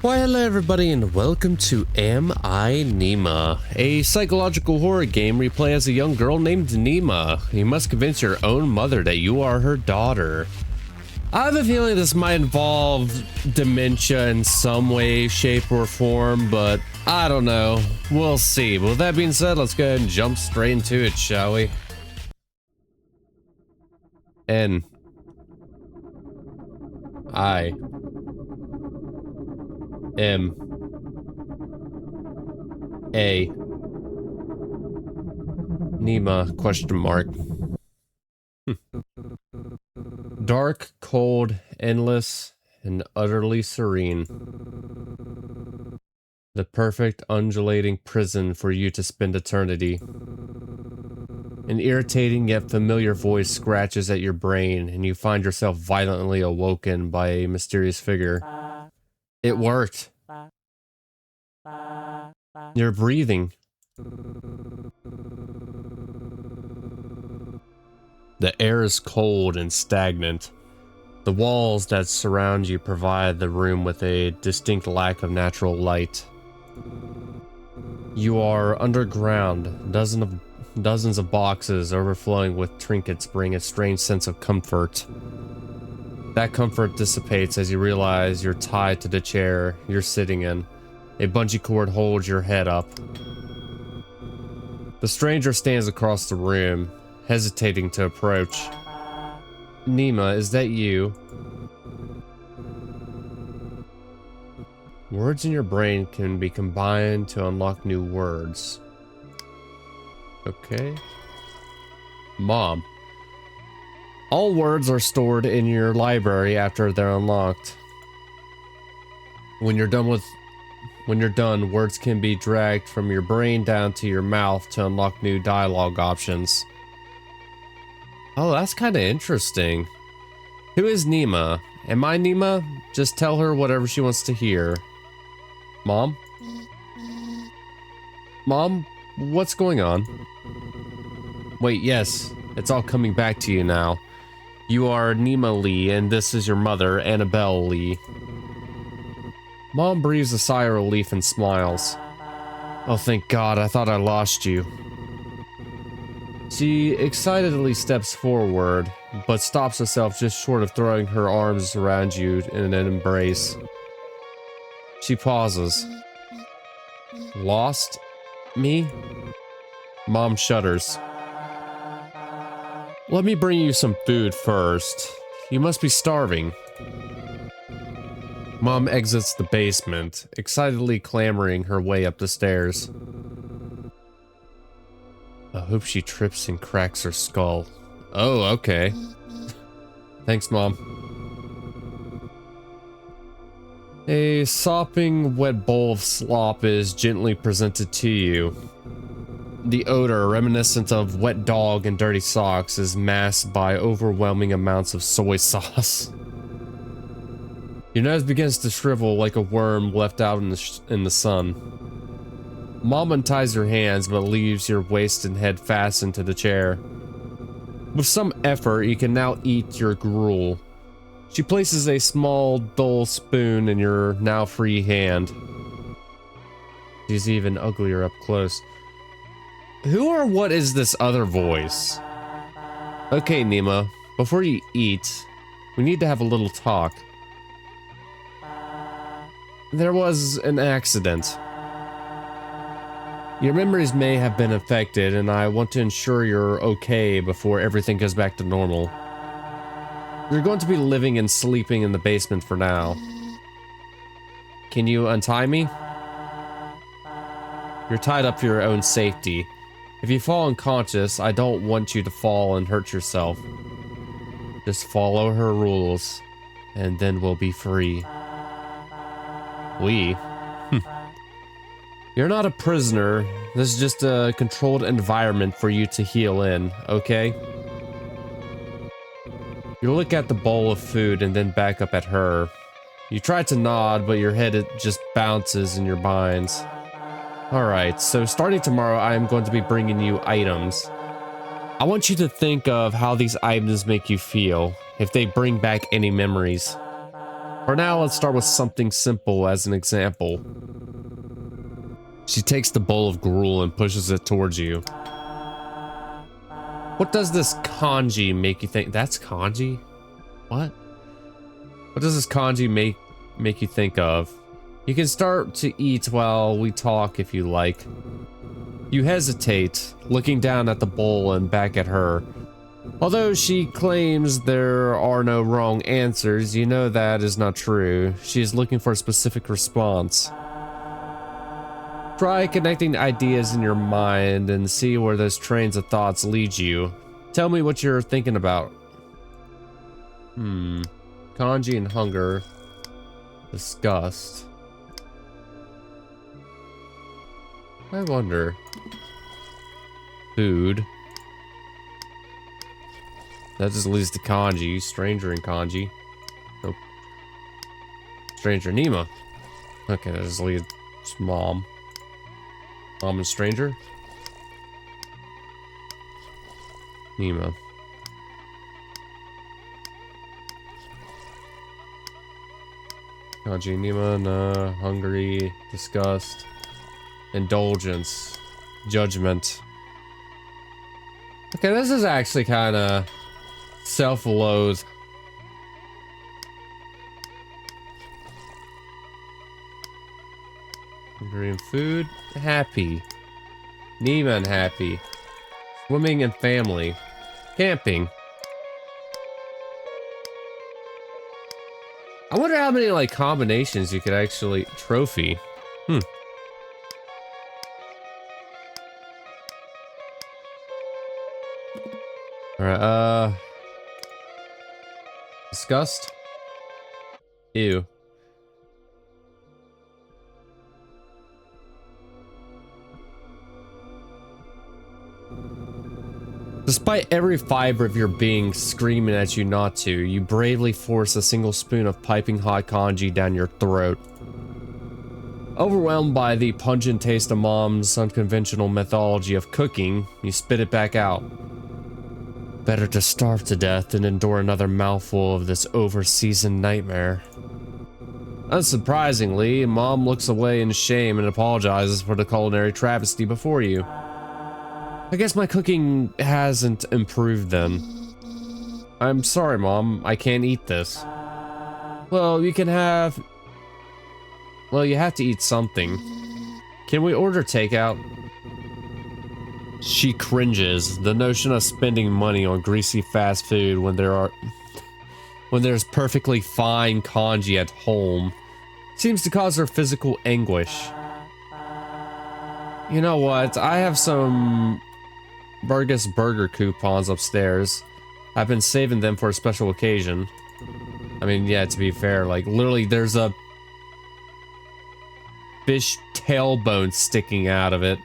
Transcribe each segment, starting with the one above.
Why hello everybody and welcome to I Nima, a psychological horror game where you play as a young girl named Nima. You must convince your own mother that you are her daughter. I have a feeling this might involve dementia in some way, shape, or form, but I don't know. We'll see. But with that being said, let's go ahead and jump straight into it, shall we? N I M A Nima question mark. Dark, cold, endless, and utterly serene. The perfect undulating prison for you to spend eternity. An irritating yet familiar voice scratches at your brain, and you find yourself violently awoken by a mysterious figure. It worked. You're breathing. The air is cold and stagnant. The walls that surround you provide the room with a distinct lack of natural light. You are underground. Dozens of boxes overflowing with trinkets bring a strange sense of comfort. That comfort dissipates as you realize you're tied to the chair you're sitting in. A bungee cord holds your head up. The stranger stands across the room, hesitating to approach. Nima, is that you? Words in your brain can be combined to unlock new words. Okay. Mom. All words are stored in your library after they're unlocked. When you're done, words can be dragged from your brain down to your mouth to unlock new dialogue options. Oh, that's kind of interesting. Who is Nima? Am I Nima? Just tell her whatever she wants to hear. Mom? Mom, what's going on? Wait, yes, it's all coming back to you now. You are Nima Lee, and this is your mother, Annabelle Lee. Mom breathes a sigh of relief and smiles. Oh, thank God, I thought I lost you. She excitedly steps forward, but stops herself just short of throwing her arms around you in an embrace. She pauses. Lost? Me? Mom shudders. Let me bring you some food first. You must be starving. Mom exits the basement, excitedly clambering her way up the stairs. I hope she trips and cracks her skull. Oh, okay. Thanks, Mom. A sopping, wet bowl of slop is gently presented to you. The odor, reminiscent of wet dog and dirty socks, is masked by overwhelming amounts of soy sauce. Your nose begins to shrivel like a worm left out in the sun. Mom unties your hands but leaves your waist and head fastened to the chair. With some effort, you can now eat your gruel. She places a small, dull spoon in your now free hand. She's even uglier up close. Who or what is this other voice? Okay, Nima, before you eat, we need to have a little talk. There was an accident. Your memories may have been affected, and I want to ensure you're okay before everything goes back to normal. You're going to be living and sleeping in the basement for now. Can you untie me? You're tied up for your own safety. If you fall unconscious, I don't want you to fall and hurt yourself. Just follow her rules, and then we'll be free. We? You're not a prisoner. This is just a controlled environment for you to heal in, okay? You look at the bowl of food and then back up at her. You try to nod, but your head just bounces in your binds. Alright, so starting tomorrow, I am going to be bringing you items. I want you to think of how these items make you feel, if they bring back any memories. For now, let's start with something simple as an example. She takes the bowl of gruel and pushes it towards you. What does this kanji make you think? That's kanji? What? What does this kanji make you think of? You can start to eat while we talk if you like. You hesitate, looking down at the bowl and back at her. Although she claims there are no wrong answers, you know that is not true. She is looking for a specific response. Try connecting ideas in your mind and see where those trains of thoughts lead you. Tell me what you're thinking about. Kanji and hunger. Disgust. I wonder. Food. That just leads to kanji. Stranger and kanji. Nope. Stranger Nima. Okay, that just leads to mom. Mom and stranger. Nima. Kanji Nima, nah, hungry, disgust, indulgence, judgment. Okay, this is actually kind of self-loathe. Hungry and food, happy. Nima and happy. Swimming and family. Camping. I wonder how many like combinations you could actually trophy. Alright, disgust? Ew. Despite every fiber of your being screaming at you not to, you bravely force a single spoon of piping hot kanji down your throat. Overwhelmed by the pungent taste of mom's unconventional methodology of cooking, you spit it back out. Better to starve to death than endure another mouthful of this over-seasoned nightmare. Unsurprisingly, Mom looks away in shame and apologizes for the culinary travesty before you. I guess my cooking hasn't improved then. I'm sorry, Mom. I can't eat this. Well, you have to eat something. Can we order takeout? She cringes. The notion of spending money on greasy fast food when there's perfectly fine kanji at home seems to cause her physical anguish. You know what? I have some Burgess Burger coupons upstairs. I've been saving them for a special occasion. I mean, yeah, to be fair, like, literally there's a fish tailbone sticking out of it.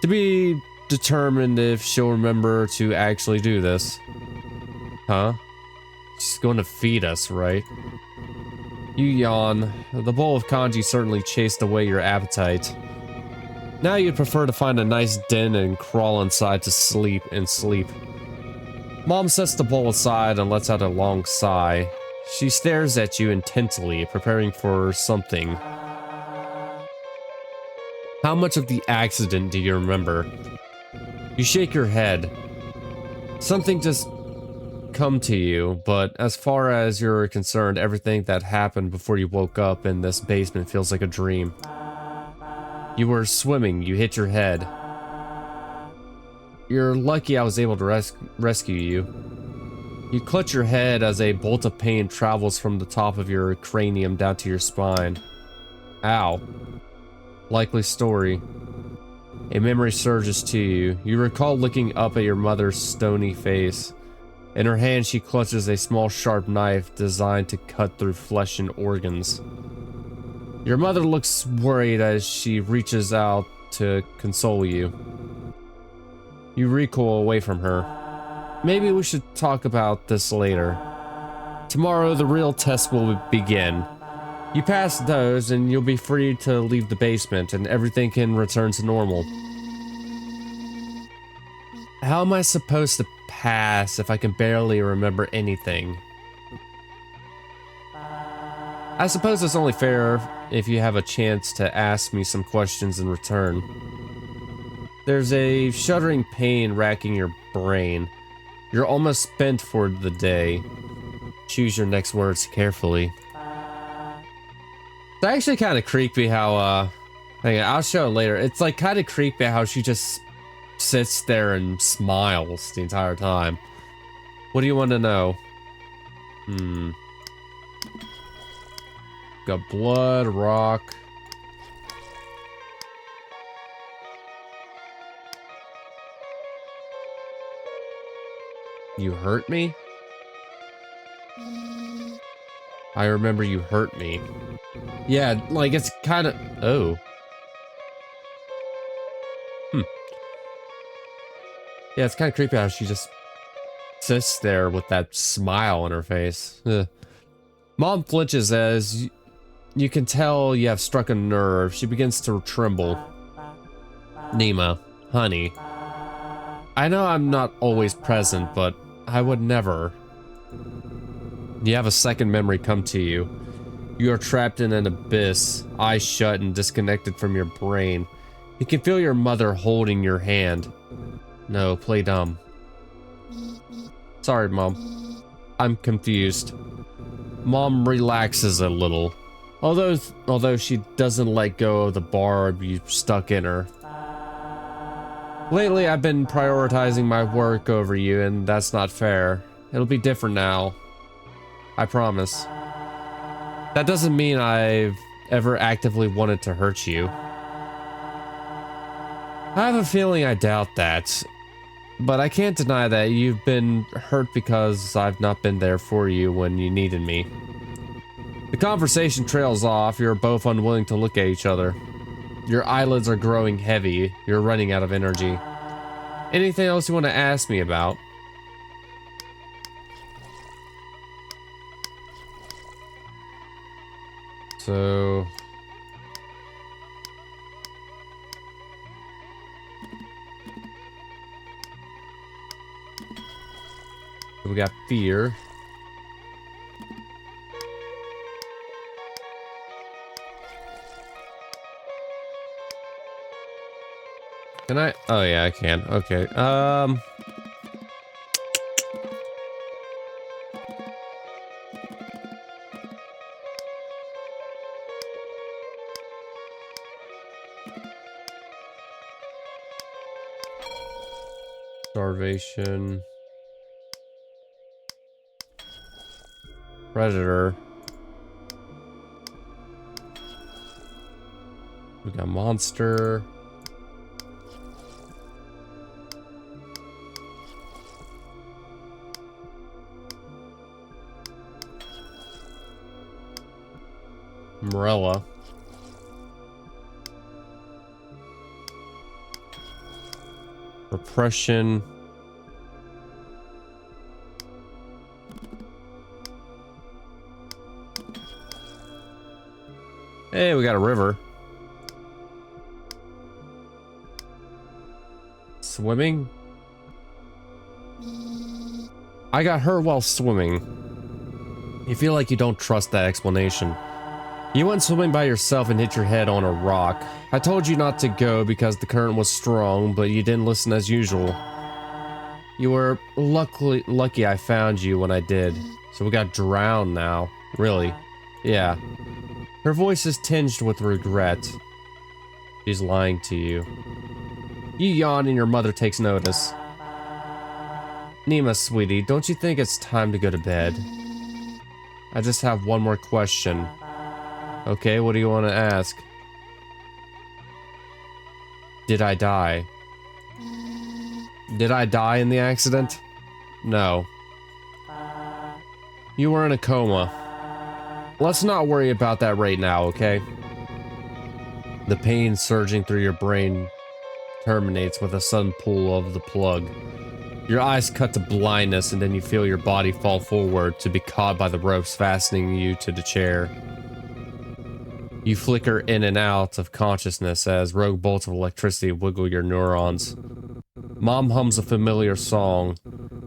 To be determined if she'll remember to actually do this. Huh? She's going to feed us, right? You yawn. The bowl of kanji certainly chased away your appetite. Now you'd prefer to find a nice den and crawl inside to sleep. Mom sets the bowl aside and lets out a long sigh. She stares at you intently, preparing for something. How much of the accident do you remember? You shake your head. Something just come to you, but as far as you're concerned, everything that happened before you woke up in this basement feels like a dream. You were swimming, you hit your head. You're lucky I was able to rescue you. You clutch your head as a bolt of pain travels from the top of your cranium down to your spine. Ow. Likely story. A memory surges to you. You recall looking up at your mother's stony face. In her hand, she clutches a small sharp knife designed to cut through flesh and organs. Your mother looks worried as she reaches out to console you. You recoil away from her. Maybe we should talk about this later. Tomorrow, the real test will begin. You pass those and you'll be free to leave the basement and everything can return to normal. How am I supposed to pass if I can barely remember anything? I suppose it's only fair if you have a chance to ask me some questions in return. There's a shuddering pain racking your brain. You're almost spent for the day. Choose your next words carefully. It's actually kind of creepy how, hang on, I'll show it later. It's like kind of creepy how she just sits there and smiles the entire time. What do you want to know? Got blood, rock. You hurt me? I remember you hurt me. Yeah, like it's kind of... Oh. Yeah, it's kind of creepy how she just sits there with that smile on her face. Ugh. Mom flinches as you can tell you have struck a nerve. She begins to tremble. Nima, honey. I know I'm not always present, but I would never. You have a second memory come to you. You are trapped in an abyss, eyes shut and disconnected from your brain. You can feel your mother holding your hand. No, play dumb. Sorry, Mom. I'm confused. Mom relaxes a little. Although she doesn't let go of the barb you stuck in her. Lately, I've been prioritizing my work over you, and that's not fair. It'll be different now. I promise. That doesn't mean I've ever actively wanted to hurt you. I have a feeling I doubt that. But I can't deny that you've been hurt because I've not been there for you when you needed me. The conversation trails off. You're both unwilling to look at each other. Your eyelids are growing heavy. You're running out of energy. Anything else you want to ask me about? So... we got fear. Can I? Oh yeah, I can. Okay. Starvation. Predator. We got monster. Morella. Repression. Hey, we got a river. Swimming? I got hurt while swimming. You feel like you don't trust that explanation. You went swimming by yourself and hit your head on a rock. I told you not to go because the current was strong, but you didn't listen as usual. You were lucky I found you when I did. So we got drowned now. Really? Yeah. Her voice is tinged with regret. She's lying to you. You yawn and your mother takes notice. Nima, sweetie, don't you think it's time to go to bed? I just have one more question. Okay, what do you want to ask? Did I die? Did I die in the accident? No. You were in a coma. Let's not worry about that right now, okay? The pain surging through your brain terminates with a sudden pull of the plug. Your eyes cut to blindness and then you feel your body fall forward to be caught by the ropes fastening you to the chair. You flicker in and out of consciousness as rogue bolts of electricity wiggle your neurons. Mom hums a familiar song.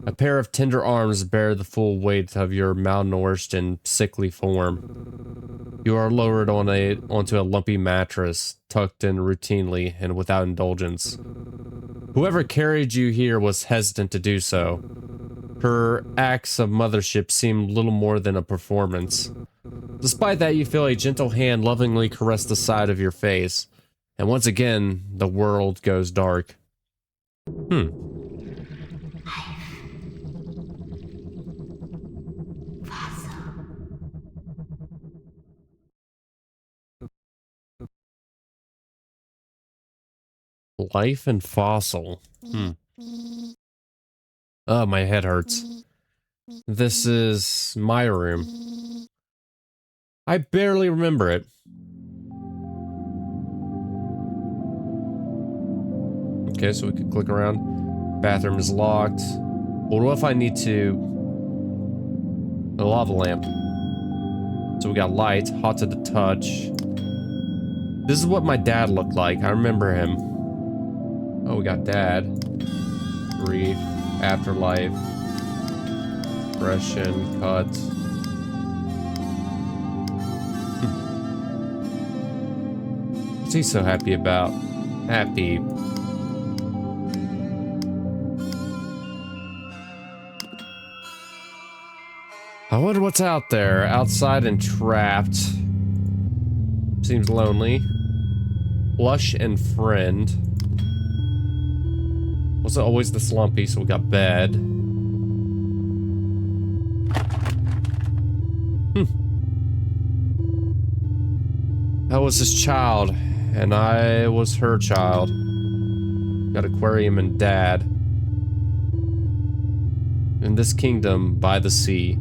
A pair of tender arms bear the full weight of your malnourished and sickly form. You are lowered onto a lumpy mattress, tucked in routinely and without indulgence. Whoever carried you here was hesitant to do so. Her acts of mothership seemed little more than a performance. Despite that, you feel a gentle hand lovingly caress the side of your face. And once again, the world goes dark. Life and fossil. Oh, my head hurts. This is my room. I barely remember it. Okay, so we could click around. Bathroom is locked. Well, what if I need to... A lava lamp. So we got light, hot to the touch. This is what my dad looked like. I remember him. Oh, we got dad. Grief. Afterlife. Depression. Cut. What's he so happy about? Happy. I wonder what's out there. Outside and trapped. Seems lonely. Lush and friend. Wasn't always this lumpy, so we got bed. I was his child, and I was her child. Got aquarium and dad. In this kingdom by the sea.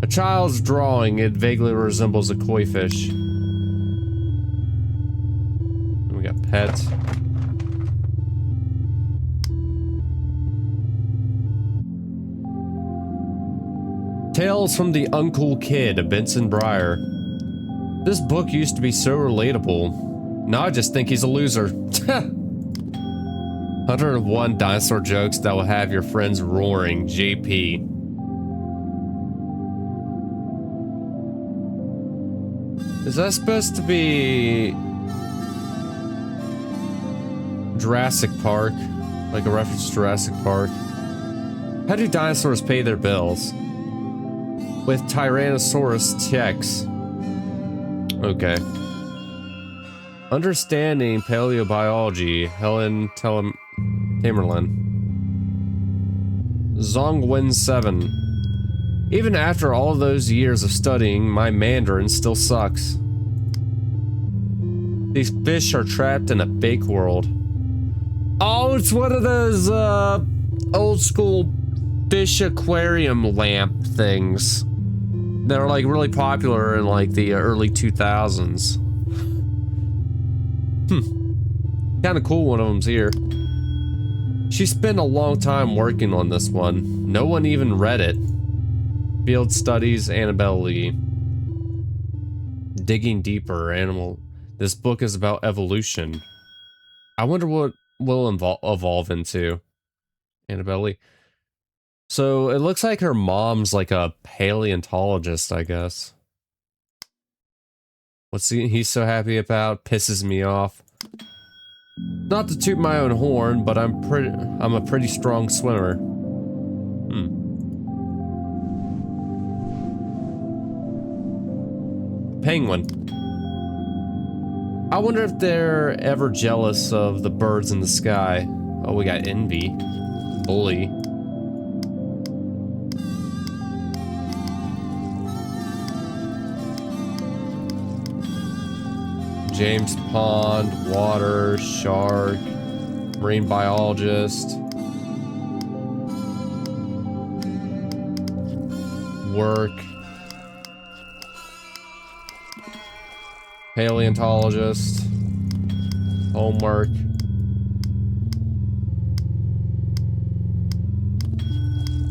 A child's drawing, it vaguely resembles a koi fish. And we got pets. Tales from the Uncool Kid, Benson Breyer. This book used to be so relatable. Now I just think he's a loser. 101 dinosaur jokes that will have your friends roaring, JP. Is that supposed to be Jurassic Park? Like a reference to Jurassic Park? How do dinosaurs pay their bills? With Tyrannosaurus Rex. Okay. Understanding Paleobiology, Helen Tamerlan. Zongwen 7. Even after all those years of studying, my Mandarin still sucks. These fish are trapped in a fake world. Oh, it's one of those, old school fish aquarium lamp things. That are, like, really popular in, like, the early 2000s. Kinda cool one of them's here. She spent a long time working on this one. No one even read it. Field Studies, Annabelle Lee. Digging Deeper, Animal. This book is about evolution. I wonder what will evolve into. Annabelle Lee. So it looks like her mom's like a paleontologist, I guess. What's he's so happy about? Pisses me off. Not to toot my own horn, but I'm a pretty strong swimmer. Penguin. I wonder if they're ever jealous of the birds in the sky. Oh, we got envy. Bully. James Pond, water, shark, marine biologist. Work. Paleontologist. Homework.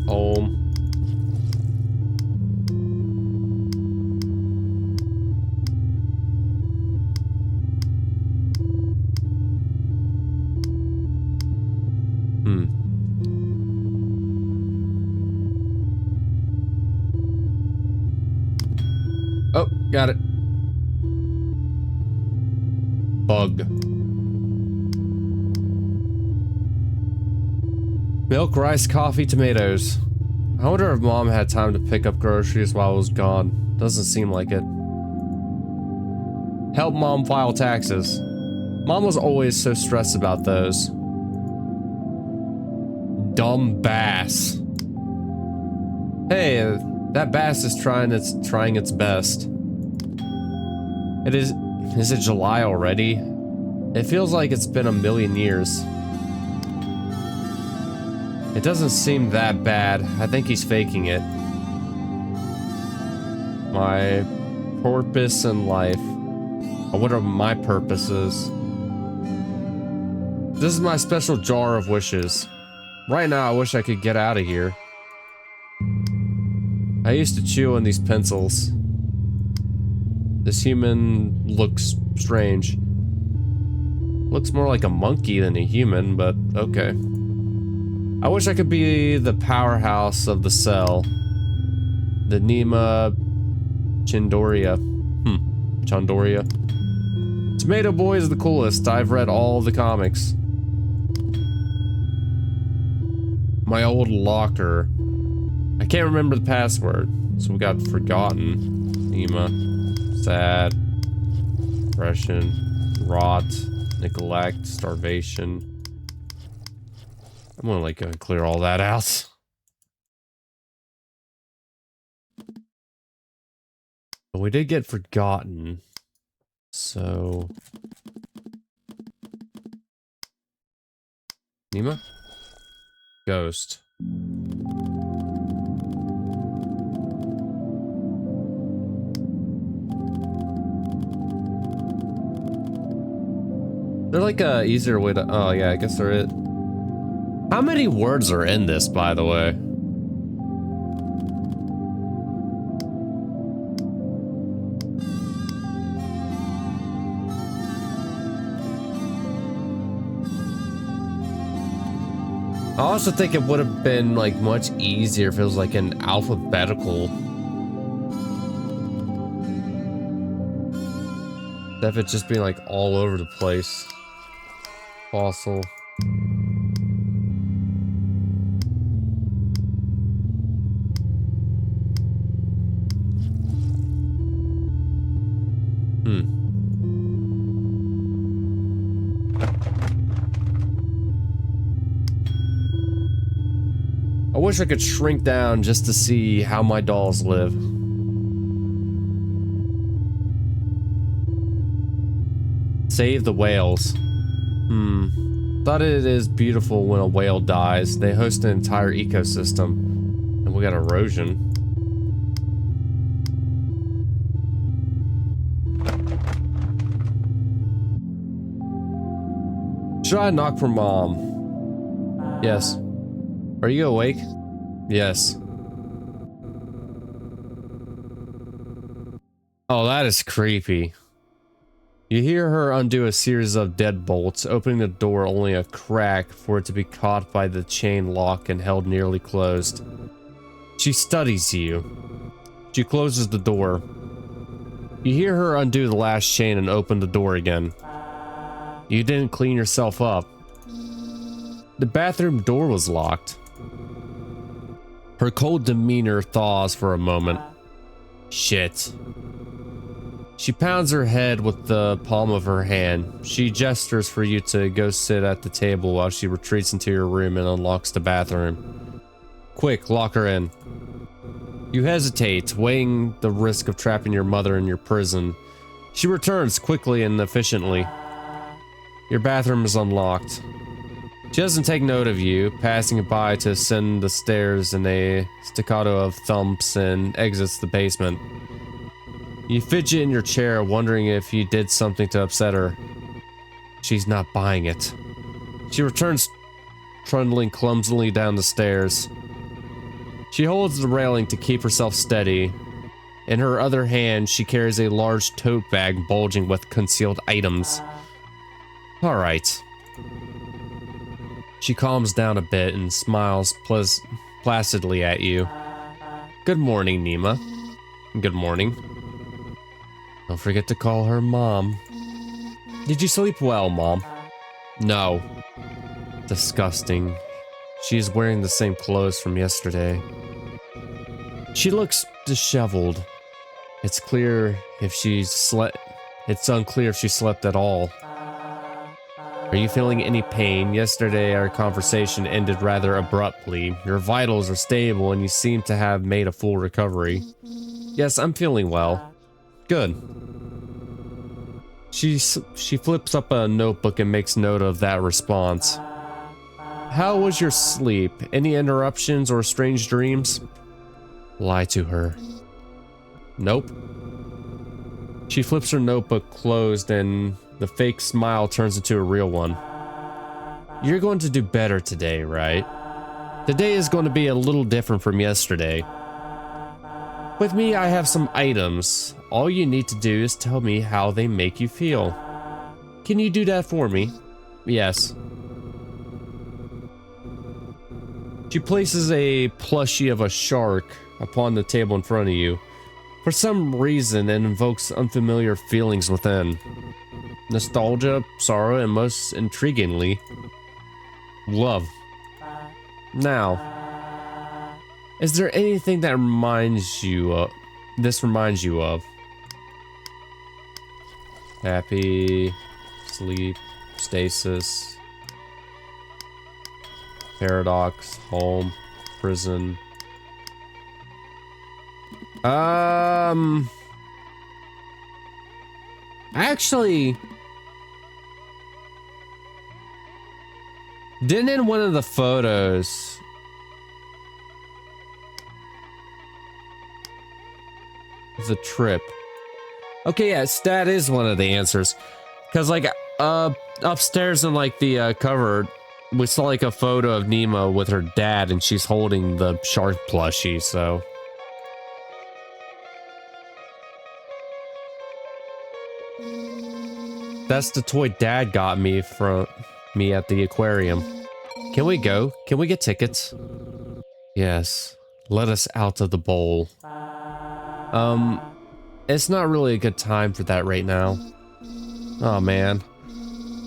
Home. Oh, Got it. Bug. Milk, rice, coffee, tomatoes. I wonder if Mom had time to pick up groceries while I was gone. Doesn't seem like it. Help Mom file taxes. Mom was always so stressed about those. Dumb bass. Hey, that bass is trying its best. Is it July already? It feels like it's been a million years. It doesn't seem that bad. I think he's faking it. My purpose in life. What are my purposes? This is my special jar of wishes. Right now, I wish I could get out of here. I used to chew on these pencils. This human looks strange. Looks more like a monkey than a human, but okay. I wish I could be the powerhouse of the cell. The Nima Chandoria. Chandoria. Tomato Boy is the coolest. I've read all the comics. My old locker. I can't remember the password, so we got forgotten. Nima. Sad. Depression. Rot. Neglect. Starvation. I'm gonna like go and clear all that out. But we did get forgotten. So Nima? Ghost. They're like a easier way to, oh yeah, I guess they're it. How many words are in this, by the way? I also think it would have been like much easier if it was like an alphabetical. Instead of it just being like all over the place. Fossil. I wish I could shrink down just to see how my dolls live. Save the whales. Thought it is beautiful when a whale dies. They host an entire ecosystem. And we got erosion. Should I knock for Mom? Yes. Are you awake? Yes. Oh, that is creepy. You hear her undo a series of deadbolts, opening the door only a crack for it to be caught by the chain lock and held nearly closed. She studies you. She closes the door. You hear her undo the last chain and open the door again. You didn't clean yourself up. The bathroom door was locked. Her cold demeanor thaws for a moment. Shit. She pounds her head with the palm of her hand. She gestures for you to go sit at the table while she retreats into your room and unlocks the bathroom. Quick, lock her in. You hesitate, weighing the risk of trapping your mother in your prison. She returns quickly and efficiently. Your bathroom is unlocked. She doesn't take note of you, passing it by to ascend the stairs in a staccato of thumps and exits the basement. You fidget in your chair, wondering if you did something to upset her. She's not buying it. She returns, trundling clumsily down the stairs. She holds the railing to keep herself steady. In her other hand, she carries a large tote bag bulging with concealed items. All right. She calms down a bit and smiles placidly at you. Good morning, Nima. Good morning. Don't forget to call her Mom. Did you sleep well, Mom? No. Disgusting. She is wearing the same clothes from yesterday. She looks disheveled. It's unclear if she slept at all. Are you feeling any pain? Yesterday our conversation ended rather abruptly. Your vitals are stable and you seem to have made a full recovery. Yes, I'm feeling well. Good. She flips up a notebook and makes note of that response. How was your sleep? Any interruptions or strange dreams? Lie to her. Nope. She flips her notebook closed and the fake smile turns into a real one. You're going to do better today, right? Today is going to be a little different from yesterday. With me, I have some items. All you need to do is tell me how they make you feel. Can you do that for me? Yes. She places a plushie of a shark upon the table in front of you. For some reason, it invokes unfamiliar feelings within. Nostalgia, sorrow, and most intriguingly, love. Now, is there anything that reminds you of Happy, sleep, stasis, paradox, home, prison. Actually, didn't in one of the photos the trip. Okay, yes, that is one of the answers. Cause like upstairs in like the cupboard, we saw like a photo of Nima with her dad, and she's holding the shark plushie. So that's the toy Dad got me from me at the aquarium. Can we go? Can we get tickets? Yes. Let us out of the bowl. It's not really a good time for that right now. Oh man.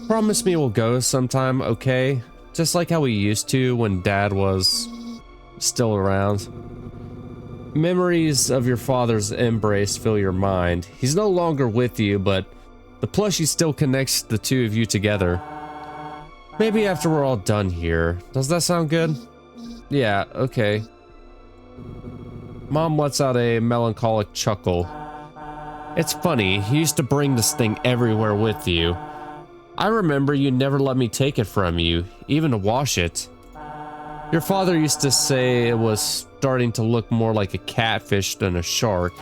Promise me we'll go sometime, okay? Just like how we used to when Dad was still around. Memories of your father's embrace fill your mind. He's no longer with you, but the plushie still connects the two of you together. Maybe after we're all done here. Does that sound good? Yeah, okay. Mom lets out a melancholic chuckle. It's funny, you used to bring this thing everywhere with you. I remember you never let me take it from you, even to wash it. Your father used to say it was starting to look more like a catfish than a shark.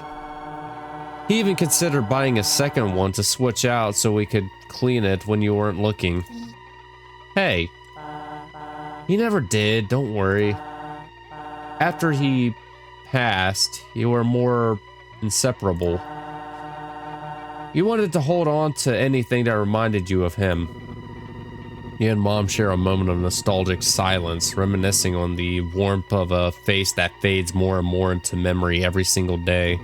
He even considered buying a second one to switch out so we could clean it when you weren't looking. Hey. He never did, don't worry. After he passed, you were more inseparable. You wanted to hold on to anything that reminded you of him. You and Mom share a moment of nostalgic silence, reminiscing on the warmth of a face that fades more and more into memory every single day.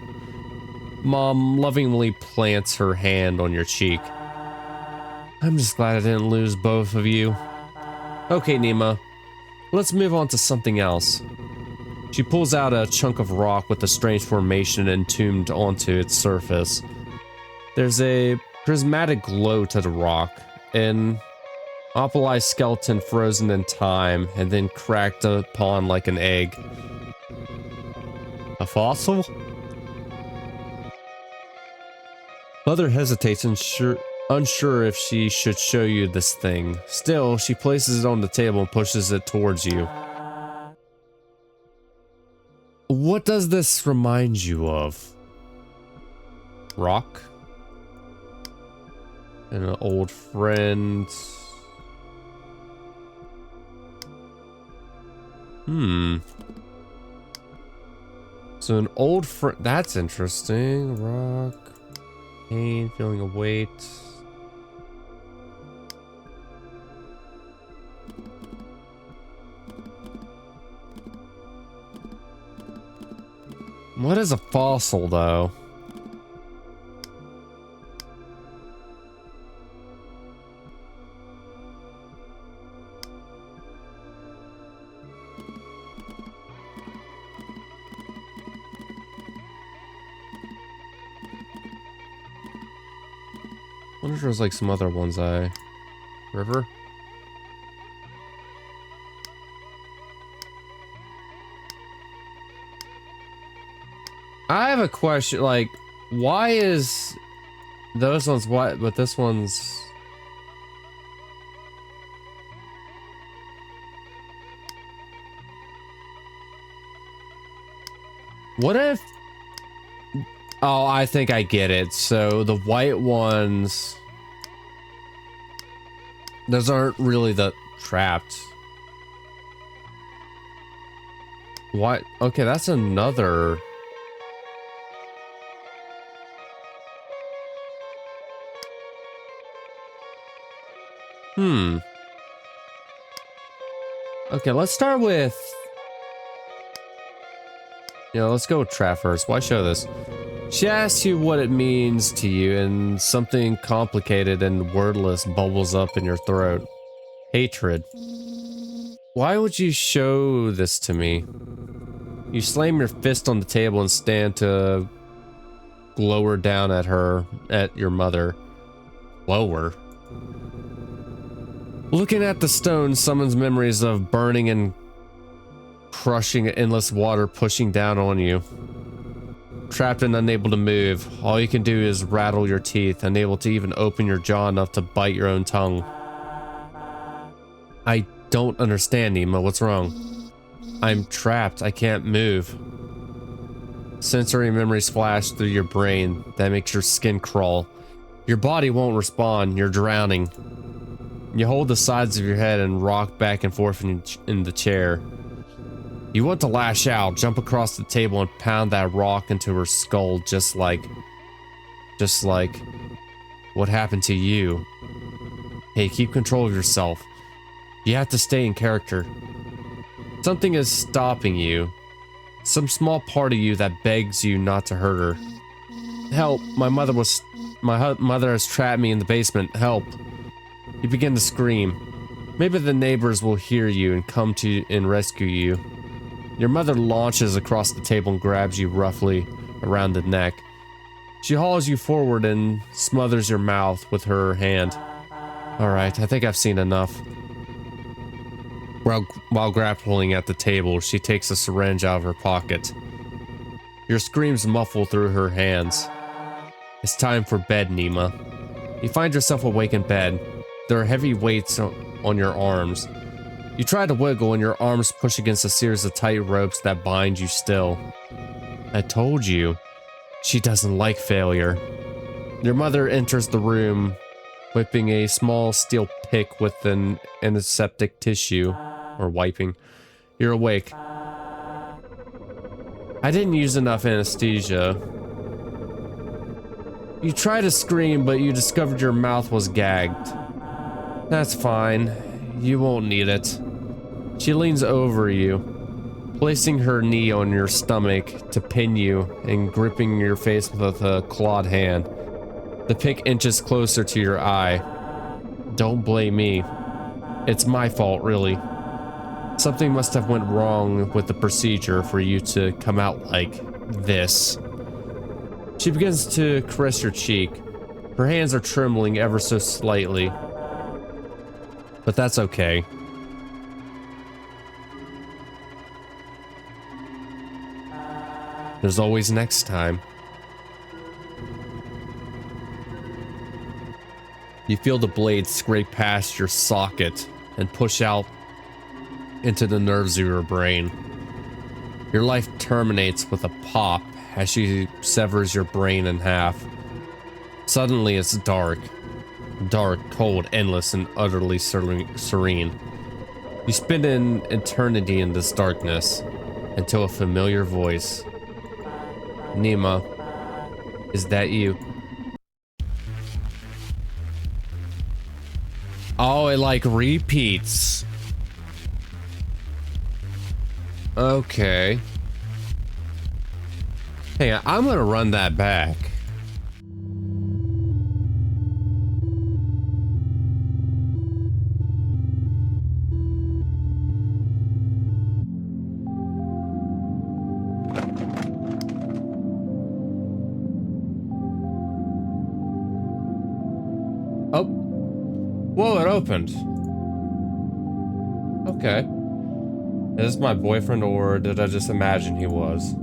Mom lovingly plants her hand on your cheek. I'm just glad I didn't lose both of you. Okay, Nima, let's move on to something else. She pulls out a chunk of rock with a strange formation entombed onto its surface. There's a prismatic glow to the rock, an opalized skeleton frozen in time and then cracked upon like an egg. A fossil? Mother hesitates, unsure if she should show you this thing. Still, she places it on the table and pushes it towards you. What does this remind you of? Rock? And an old friend. So an old friend. That's interesting. Rock. Pain, feeling a weight. What is a fossil, though? wonder if there's like some other ones River? I have a question, like, why is those ones white, but this one's... What if... Oh, I think I get it. So the white ones... Those aren't really the trapped. What? Okay, that's another... Okay, let's start with... let's go with trap first. Why show this? She asks you what it means to you, and something complicated and wordless bubbles up in your throat. Hatred. Why would you show this to me? You slam your fist on the table and stand to glower down at your mother. Lower. Looking at the stone summons memories of burning and crushing endless water pushing down on you. Trapped and unable to move, all you can do is rattle your teeth, unable to even open your jaw enough to bite your own tongue. I don't understand, Nima. What's wrong? I'm trapped. I can't move. Sensory memories flash through your brain that makes your skin crawl. Your body won't respond. You're drowning. You hold the sides of your head and rock back and forth in the chair. You want to lash out, jump across the table and pound that rock into her skull just like what happened to you. Hey, keep control of yourself. You have to stay in character. Something is stopping you. Some small part of you that begs you not to hurt her. Help, my mother has trapped me in the basement. Help. You begin to scream. Maybe the neighbors will hear you and come to you and rescue you. Your mother launches across the table and grabs you roughly around the neck. She hauls you forward and smothers your mouth with her hand. Alright, I think I've seen enough. While grappling at the table, she takes a syringe out of her pocket. Your screams muffle through her hands. It's time for bed, Nima. You find yourself awake in bed. There are heavy weights on your arms. You try to wiggle and your arms push against a series of tight ropes that bind you still. I told you. She doesn't like failure. Your mother enters the room, whipping a small steel pick with an antiseptic tissue, or wiping. You're awake. I didn't use enough anesthesia. You try to scream, but you discovered your mouth was gagged. That's fine. You won't need it. She leans over you, placing her knee on your stomach to pin you and gripping your face with a clawed hand. The pick inches closer to your eye. Don't blame me. It's my fault, really. Something must have went wrong with the procedure for you to come out like this. She begins to caress your cheek. Her hands are trembling ever so slightly. But that's okay. There's always next time. You feel the blade scrape past your socket and push out into the nerves of your brain. Your life terminates with a pop as she severs your brain in half. Suddenly it's dark. Dark, cold, endless, and utterly serene. You spend an eternity in this darkness until a familiar voice. Nima, is that you? Oh, it like repeats. Okay. Hey, I'm gonna run that back. Oh. Whoa, it opened. Okay. Is this my boyfriend, or did I just imagine he was?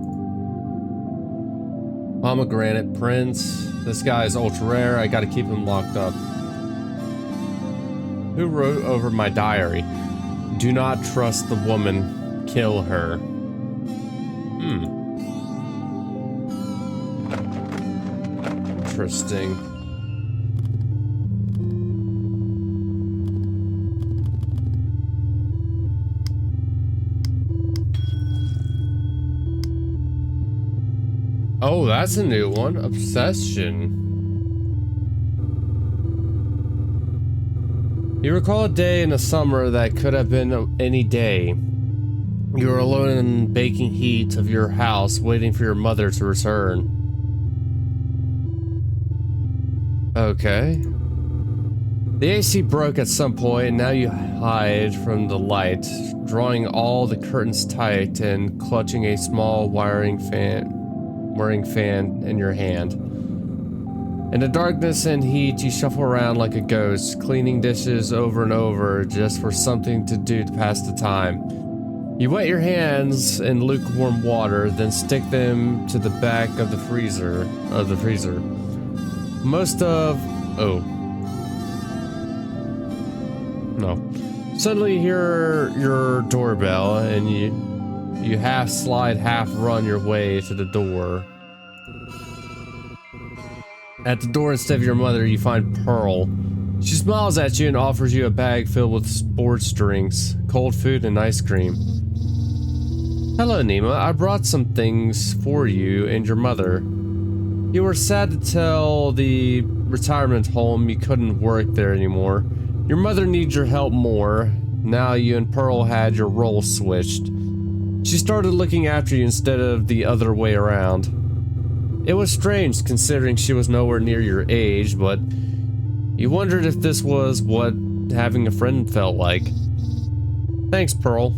Pomegranate Prince. This guy is ultra rare. I gotta keep him locked up. Who wrote over my diary? Do not trust the woman. Kill her. Interesting. Oh, that's a new one. Obsession. You recall a day in the summer that could have been any day. You were alone in the baking heat of your house, waiting for your mother to return. Okay. The AC broke at some point, and now you hide from the light, drawing all the curtains tight and clutching a small whirring fan in your hand. In the darkness and heat, you shuffle around like a ghost, cleaning dishes over and over just for something to do to pass the time. You wet your hands in lukewarm water, then stick them to the back of the freezer. Suddenly you hear your doorbell, and you half slide, half run your way to the door. At the door, instead of your mother, you find Pearl. She smiles at you and offers you a bag filled with sports drinks, cold food, and ice cream. Hello, Nima. I brought some things for you and your mother. You were sad to tell the retirement home you couldn't work there anymore. Your mother needs your help more. Now you and Pearl had your roles switched. She started looking after you instead of the other way around. It was strange considering she was nowhere near your age, but you wondered if this was what having a friend felt like. Thanks, Pearl.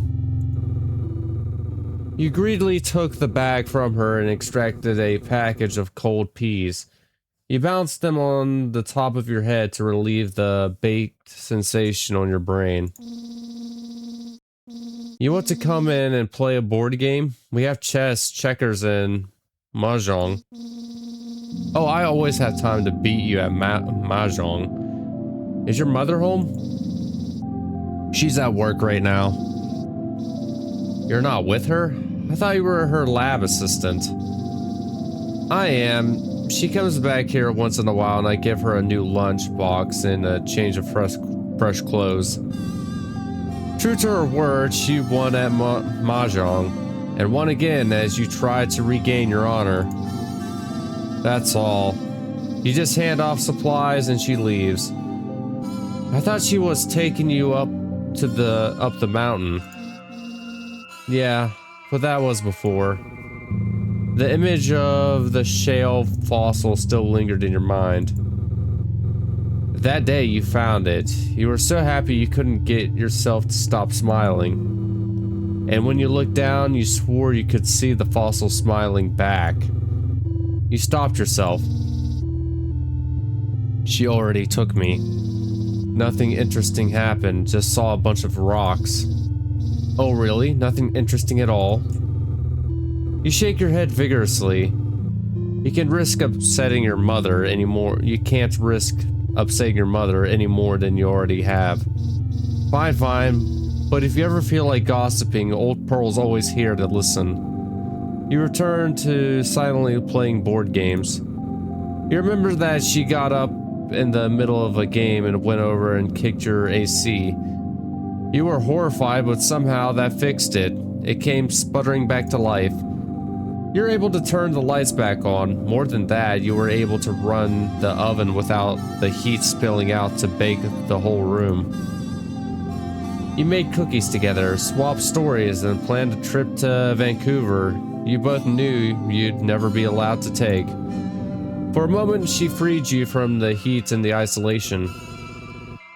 You greedily took the bag from her and extracted a package of cold peas. You bounced them on the top of your head to relieve the baked sensation on your brain. You want to come in and play a board game? We have chess, checkers, and mahjong. Oh, I always have time to beat you at mahjong. Is your mother home? She's at work right now. You're not with her? I thought you were her lab assistant. I am. She comes back here once in a while, and I give her a new lunch box and a change of fresh clothes. True to her word, she won at mahjong, and won again as you tried to regain your honor. That's all. You just hand off supplies and she leaves. I thought she was taking you up the mountain. Yeah, but that was before. The image of the shale fossil still lingered in your mind. That day you found it. You were so happy you couldn't get yourself to stop smiling. And when you looked down, you swore you could see the fossil smiling back. You stopped yourself. She already took me. Nothing interesting happened, just saw a bunch of rocks. Oh really? Nothing interesting at all? You shake your head vigorously. You can risk upsetting your mother anymore. You can't risk upsetting your mother any more than you already have. Fine. But if you ever feel like gossiping, old Pearl's always here to listen. You return to silently playing board games. You remember that she got up in the middle of a game and went over and kicked your AC. You were horrified, but somehow that fixed it. It came sputtering back to life. You're able to turn the lights back on. More than that, you were able to run the oven without the heat spilling out to bake the whole room. You made cookies together, swapped stories, and planned a trip to Vancouver you both knew you'd never be allowed to take. For a moment, she freed you from the heat and the isolation.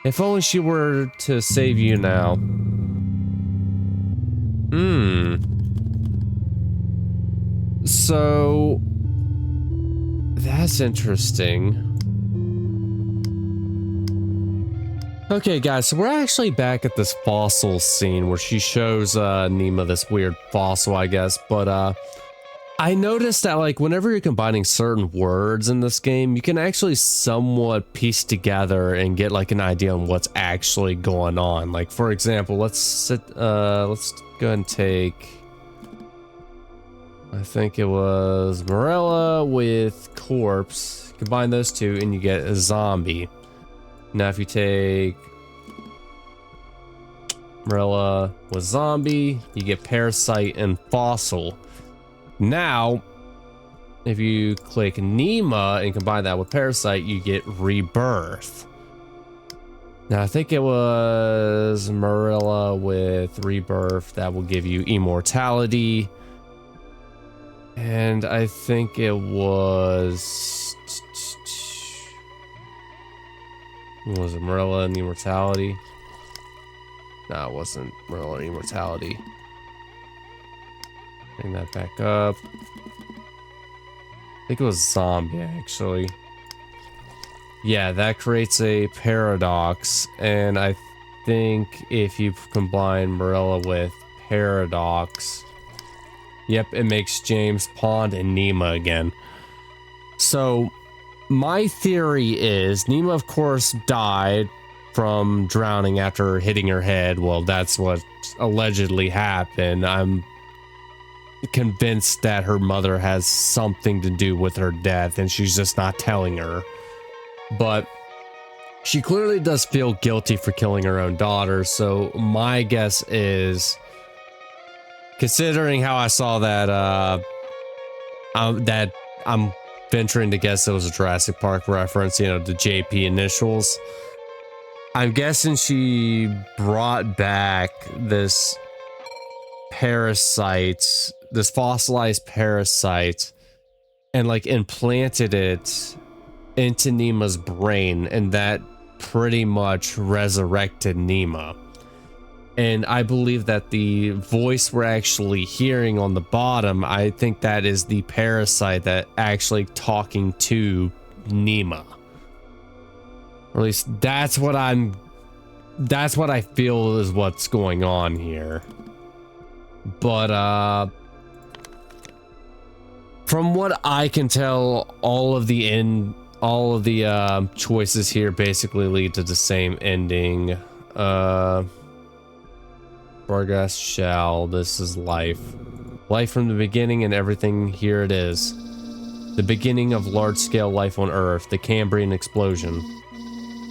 If only she were to save you now. So, that's interesting. Okay, guys, so we're actually back at this fossil scene where she shows Nima this weird fossil, I guess. But I noticed that, like, whenever you're combining certain words in this game, you can actually somewhat piece together and get like an idea on what's actually going on. Like, for example, let's go ahead and take, I think it was Morella with corpse. Combine those two and you get a zombie. Now if you take Morella with zombie, you get parasite and fossil. Now, if you click Nima and combine that with parasite, you get rebirth. Now I think it was Morella with rebirth that will give you immortality. And I think it was it Morella and immortality? No, it wasn't Morella and immortality. Bring that back up. I think it was zombie, actually. Yeah, that creates a paradox. And I think if you combine Morella with paradox, yep, it makes James Pond and Nima again. So my theory is Nima, of course, died from drowning after hitting her head. Well, that's what allegedly happened. I'm convinced that her mother has something to do with her death and she's just not telling her. But she clearly does feel guilty for killing her own daughter. So my guess is, considering how I saw that, that I'm venturing to guess it was a Jurassic Park reference, you know, the JP initials. I'm guessing she brought back this parasite, this fossilized parasite, and like implanted it into Nima's brain, and that pretty much resurrected Nima. And I believe that the voice we're actually hearing on the bottom, I think that is the parasite that actually talking to Nima. Or at least that's what I feel is what's going on here. But from what I can tell, all of the choices here basically lead to the same ending. Bargas shall, this is life. Life from the beginning and everything, here it is. The beginning of large-scale life on Earth, the Cambrian explosion.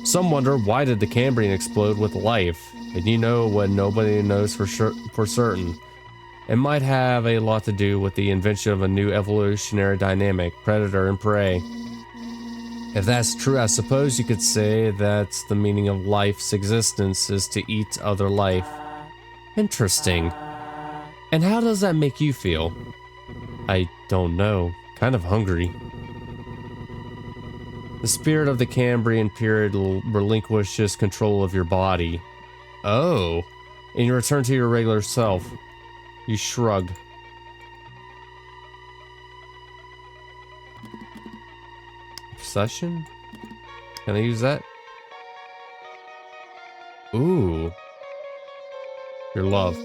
Some wonder, why did the Cambrian explode with life? And you know what nobody knows for certain. It might have a lot to do with the invention of a new evolutionary dynamic, predator and prey. If that's true, I suppose you could say that's the meaning of life's existence, is to eat other life. Interesting. And how does that make you feel? I don't know. Kind of hungry. The spirit of the Cambrian period relinquishes control of your body. Oh. And you return to your regular self. You shrug. Obsession? Can I use that? Ooh. Your love.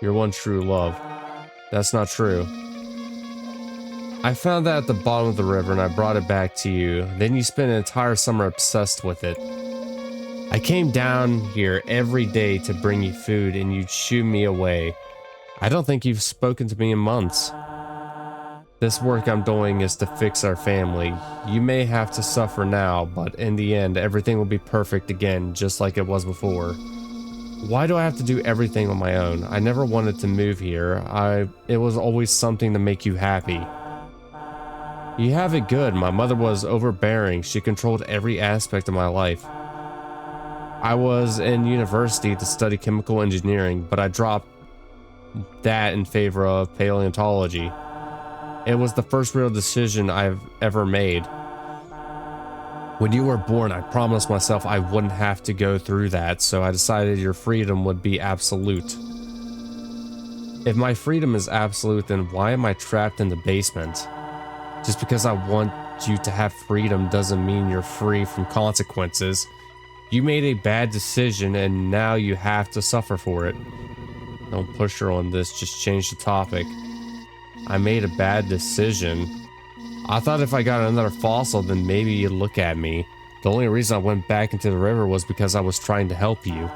Your one true love. That's not true. I found that at the bottom of the river and I brought it back to you. Then you spent an entire summer obsessed with it. I came down here every day to bring you food and you'd shoo me away. I don't think you've spoken to me in months. This work I'm doing is to fix our family. You may have to suffer now, but in the end, everything will be perfect again, just like it was before. Why do I have to do everything on my own? I never wanted to move here. It was always something to make you happy. You have it good. My mother was overbearing. She controlled every aspect of my life. I was in university to study chemical engineering, but I dropped that in favor of paleontology. It was the first real decision I've ever made. When you were born, I promised myself I wouldn't have to go through that, so I decided your freedom would be absolute. If my freedom is absolute, then why am I trapped in the basement? Just because I want you to have freedom doesn't mean you're free from consequences. You made a bad decision and now you have to suffer for it. Don't push her on this, just change the topic. I made a bad decision. I thought if I got another fossil, then maybe you'd look at me. The only reason I went back into the river was because I was trying to help you.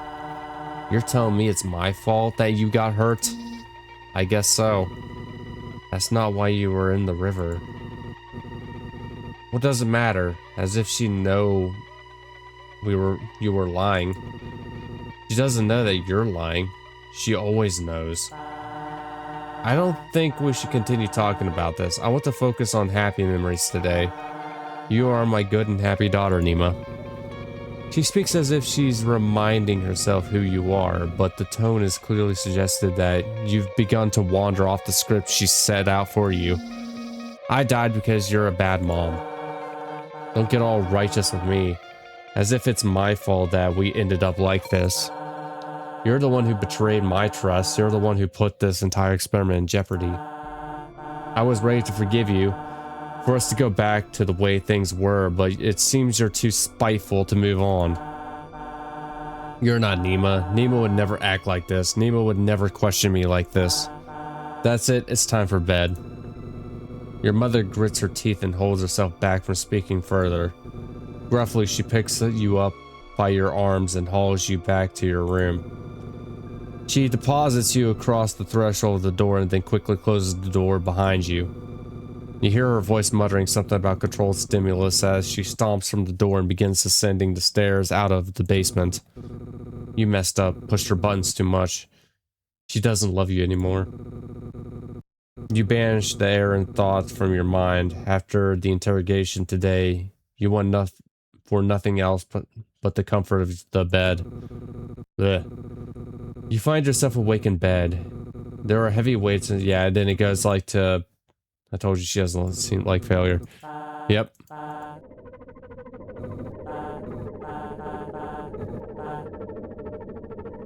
You're telling me it's my fault that you got hurt? I guess so. That's not why you were in the river. What does it matter? As if she know you were lying. She doesn't know that you're lying. She always knows. I don't think we should continue talking about this. I want to focus on happy memories today. You are my good and happy daughter, Nima. She speaks as if she's reminding herself who you are, but the tone is clearly suggested that you've begun to wander off the script she set out for you. I died because you're a bad mom. Don't get all righteous with me, as if it's my fault that we ended up like this. You're the one who betrayed my trust. You're the one who put this entire experiment in jeopardy. I was ready to forgive you, for us to go back to the way things were, but it seems you're too spiteful to move on. You're not Nima. Nima would never act like this. Nima would never question me like this. That's it. It's time for bed. Your mother grits her teeth and holds herself back from speaking further. Gruffly, she picks you up by your arms and hauls you back to your room. She deposits you across the threshold of the door and then quickly closes the door behind you. You hear her voice muttering something about controlled stimulus as she stomps from the door and begins ascending the stairs out of the basement. You messed up, pushed her buttons too much. She doesn't love you anymore. You banish the errant thoughts from your mind. After the interrogation today, you want for nothing else but the comfort of the bed. Ugh. You find yourself awake in bed. There are heavy weights, and yeah, then it goes like to... I told you she doesn't seem like failure. Yep.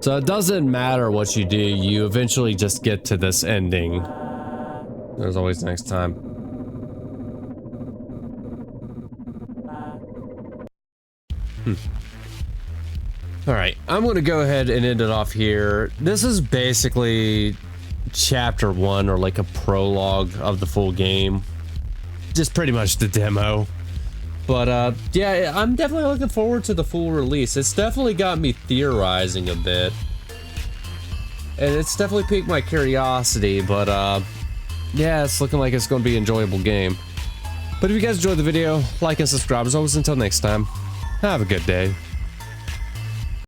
So it doesn't matter what you do, you eventually just get to this ending. There's always next time. Alright, I'm gonna go ahead and end it off here. This is basically chapter 1, or like a prologue of the full game. Just pretty much the demo. But yeah, I'm definitely looking forward to the full release. It's definitely got me theorizing a bit. And it's definitely piqued my curiosity, but yeah, it's looking like it's going to be an enjoyable game. But if you guys enjoyed the video, like and subscribe. As always, until next time, have a good day.